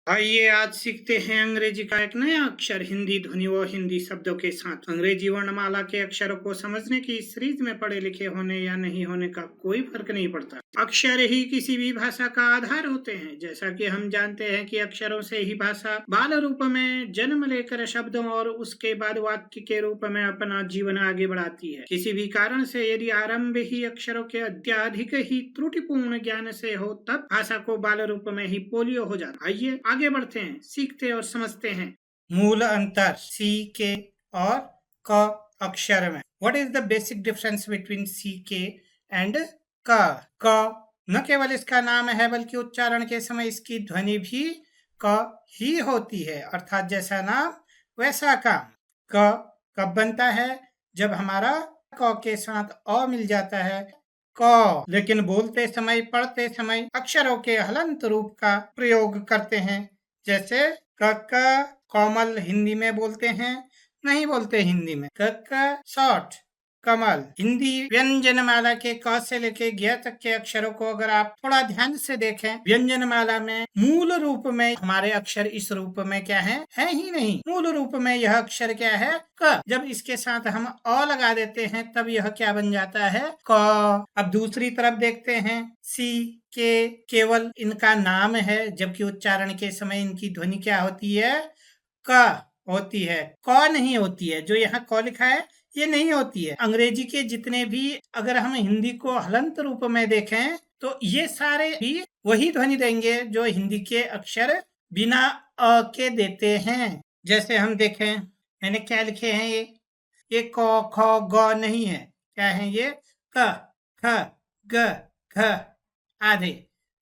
आइए आज सीखते हैं अंग्रेजी का एक नया अक्षर हिंदी ध्वनि व हिंदी शब्दों के साथ। अंग्रेजी वर्णमाला के अक्षरों को समझने की इस सीरीज में पढ़े लिखे होने या नहीं होने का कोई फर्क नहीं पड़ता। अक्षर ही किसी भी भाषा का आधार होते हैं। जैसा कि हम जानते हैं कि अक्षरों से ही भाषा बाल रूप में जन्म लेकर शब्दों और उसके बाद वाक्य के रूप में अपना जीवन आगे बढ़ाती है। किसी भी कारण से यदि आरंभ ही अक्षरों के अत्यधिक ही त्रुटिपूर्ण ज्ञान से हो तब भाषा को बाल रूप में ही पोलियो हो जाता। आइए आगे बढ़ते हैं, सीखते और समझते हैं। मूल अंतर सी के और क अक्षर में। What is the basic difference between C K and क? न केवल इसका नाम है बल्कि उच्चारण के समय इसकी ध्वनि भी क ही होती है, अर्थात जैसा नाम वैसा काम। क कब बनता है? जब हमारा क के साथ अ मिल जाता है क। लेकिन बोलते समय पढ़ते समय अक्षरों के हलंत रूप का प्रयोग करते हैं। जैसे क कोमल हिंदी में बोलते हैं, नहीं बोलते हिंदी में। क शॉर्ट कमल। हिंदी व्यंजनमाला के क से लेके ग तक के अक्षरों को अगर आप थोड़ा ध्यान से देखें, व्यंजनमाला में मूल रूप में हमारे अक्षर इस रूप में क्या है ही नहीं। मूल रूप में यह अक्षर क्या है क। जब इसके साथ हम अ लगा देते हैं तब यह क्या बन जाता है क। अब दूसरी तरफ देखते हैं, सी के केवल इनका नाम है, जबकि उच्चारण के समय इनकी ध्वनि क्या होती है क होती है, क नहीं होती है। जो यहाँ क लिखा है ये नहीं होती है। अंग्रेजी के जितने भी अगर हम हिंदी को हलंत रूप में देखें तो ये सारे भी वही ध्वनि देंगे जो हिंदी के अक्षर बिना अ के देते हैं। जैसे हम देखें, मैंने क्या लिखे हैं, ये क ख ग नहीं है, क्या है ये क ख ग घ आधे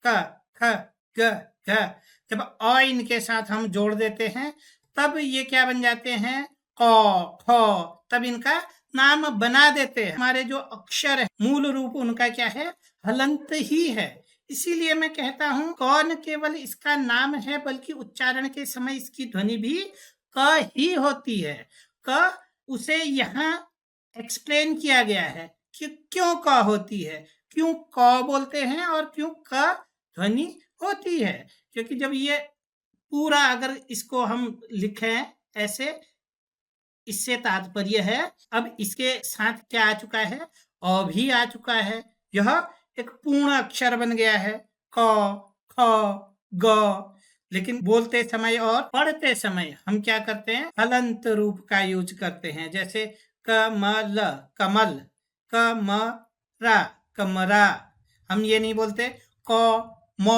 क ख ग घ। जब अ इनके साथ हम जोड़ देते हैं तब ये क्या बन जाते हैं क ख। तब इनका नाम बना देते हैं। हमारे जो अक्षर है मूल रूप उनका क्या है हलंत ही है। इसीलिए मैं कहता हूँ क न केवल इसका नाम है बल्कि उच्चारण के समय इसकी ध्वनि भी क ही होती है। क उसे यहाँ एक्सप्लेन किया गया है कि क्यों क होती है, क्यों क बोलते हैं और क्यों क ध्वनि होती है। क्योंकि जब ये पूरा अगर इसको हम लिखें ऐसे, इससे तात्पर्य है अब इसके साथ क्या आ चुका है अ भी आ चुका है। यह एक पूर्ण अक्षर बन गया है क ख ग। लेकिन बोलते समय और पढ़ते समय हम क्या करते हैं हलंत रूप का यूज करते हैं। जैसे कमल कमल, कमरा कमरा। हम ये नहीं बोलते क म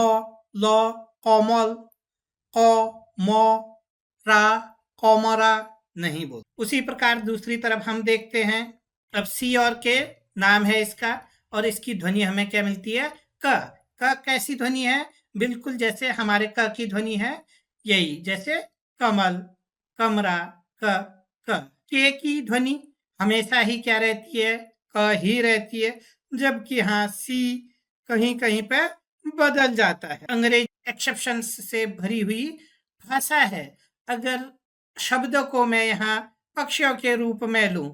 ल कोमल, क म रा कोमरा, नहीं बोल। उसी प्रकार दूसरी तरफ हम देखते हैं, अब सी और के नाम है इसका और इसकी ध्वनि हमें क्या मिलती है क। कैसी ध्वनि है? बिल्कुल जैसे हमारे क की ध्वनि है, यही जैसे कमल कमरा क। के की ध्वनि हमेशा ही क्या रहती है क ही रहती है, जबकि हाँ सी कहीं कहीं पे बदल जाता है। अंग्रेजी एक्सेप्शन से भरी हुई भाषा है। अगर शब्दों को मैं यहाँ पक्षियों के रूप में लूं,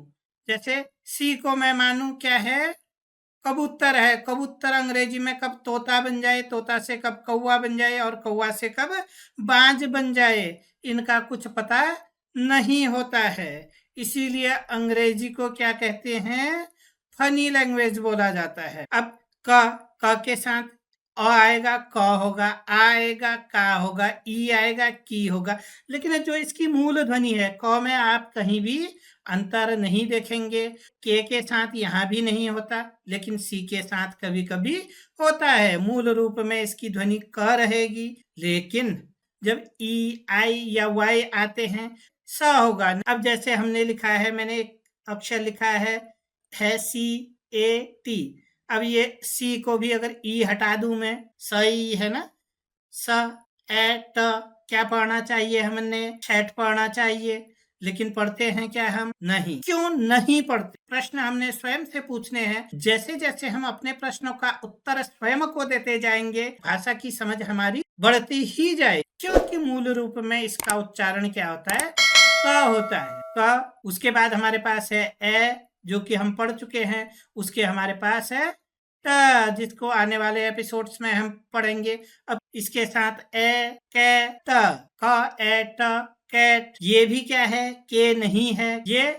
जैसे सी को मैं मानूं क्या है कबूतर है। कबूतर अंग्रेजी में कब तोता बन जाए, तोता से कब कौवा बन जाए और कौवा से कब बाज बन जाए, इनका कुछ पता नहीं होता है। इसीलिए अंग्रेजी को क्या कहते हैं फनी लैंग्वेज बोला जाता है। अब क के साथ अ आएगा क होगा, आ आएगा का होगा, ई आएगा की होगा। लेकिन जो इसकी मूल ध्वनि है क में आप कहीं भी अंतर नहीं देखेंगे। के साथ यहाँ भी नहीं होता, लेकिन सी के साथ कभी कभी होता है। मूल रूप में इसकी ध्वनि क रहेगी, लेकिन जब ई आई या वाई आते हैं स होगा। अब जैसे हमने लिखा है, मैंने एक अक्षर लिखा है सी ए टी। अब ये सी को भी अगर ई हटा दूं मैं, सही है ना, स ए ट। क्या पढ़ना चाहिए हमने सेट पढ़ना चाहिए, लेकिन पढ़ते हैं क्या हम नहीं। क्यों नहीं पढ़ते? प्रश्न हमने स्वयं से पूछने हैं। जैसे जैसे हम अपने प्रश्नों का उत्तर स्वयं को देते जाएंगे भाषा की समझ हमारी बढ़ती ही जाए। क्योंकि मूल रूप में इसका उच्चारण क्या होता है क होता है क। उसके बाद हमारे पास है ए जो कि हम पढ़ चुके हैं। उसके हमारे पास है ट जिसको आने वाले एपिसोड्स में हम पढ़ेंगे। अब इसके साथ ए, के, त, क, ए, त, कैट, ये भी क्या है? के नहीं है, ये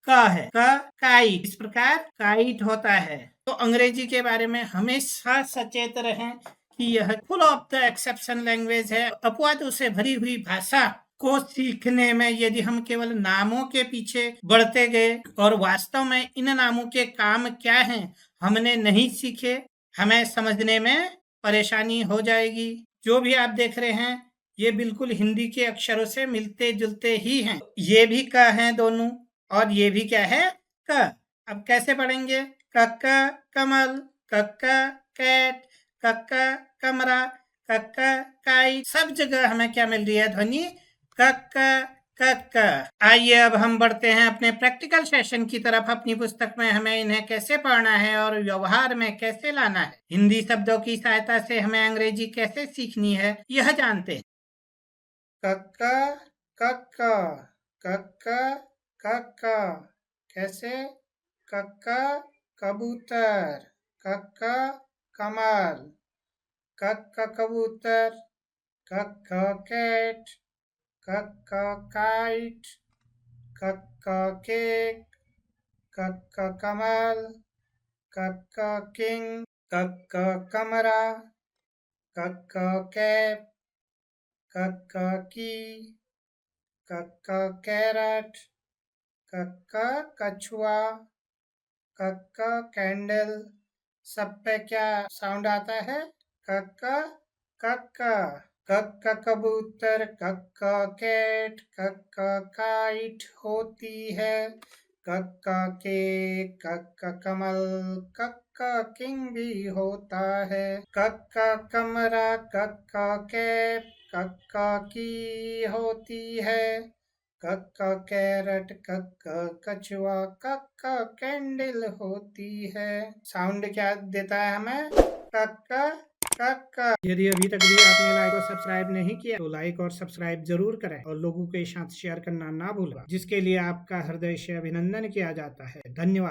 क है। काइट, इस प्रकार काइट होता है। तो अंग्रेजी के बारे में हमेशा सचेत रहें कि यह full of the exception language है। अपवादों से भरी हुई भाषा को सीखने में यदि हम केवल नामों के पीछे बढ़ते गए और वास्तव में इन नामों के काम क्या हैं हमने नहीं सीखे, हमें समझने में परेशानी हो जाएगी। जो भी आप देख रहे हैं ये बिल्कुल हिंदी के अक्षरों से मिलते जुलते ही हैं। ये भी क हैं दोनों और ये भी क्या है? क। अब कैसे पढ़ेंगे? कक्का कमल, कक्का कैट, कक्का कमरा, कक्का काइट, सब जगह हमें क्या मिल रही है ध्वनि? कक्का कक्का। आइए अब हम बढ़ते हैं अपने प्रैक्टिकल सेशन की तरफ। अपनी पुस्तक में हमें इन्हें कैसे पढ़ना है और व्यवहार में कैसे लाना है, हिंदी शब्दों की सहायता से हमें अंग्रेजी कैसे सीखनी है, यह जानते हैं। कक्का कक्का, कक्का कक्का, कैसे? कक्का कबूतर, कक्का कमल, कक्का कबूतर, कक्का कैट, कक्का काइट, कक्का केक, कक्का कमल, कक्का किंग, कक्का कमरा, कक्का कैप, कक्का की, कक्का कैरट, कक्का कछुआ, कक्का कैंडल। सब पे क्या साउंड आता है? कक्का कक्का। कक्का कबूतर, कक्का कैट, कक्का काइट होती है, कक्का केक, कक्का कमल, कक्का किंग भी होता है, कक्का कमरा, कक्का कैप, कक्का की होती है, कक्का कैरट, कक्का कछुआ, कक्का कैंडल होती है। साउंड क्या देता है हमें? कक्का कक्का। यदि अभी तक भी आपने लाइक और सब्सक्राइब नहीं किया तो लाइक और सब्सक्राइब जरूर करें और लोगों के साथ शेयर करना ना भूलें, जिसके लिए आपका हृदय से अभिनंदन किया जाता है। धन्यवाद।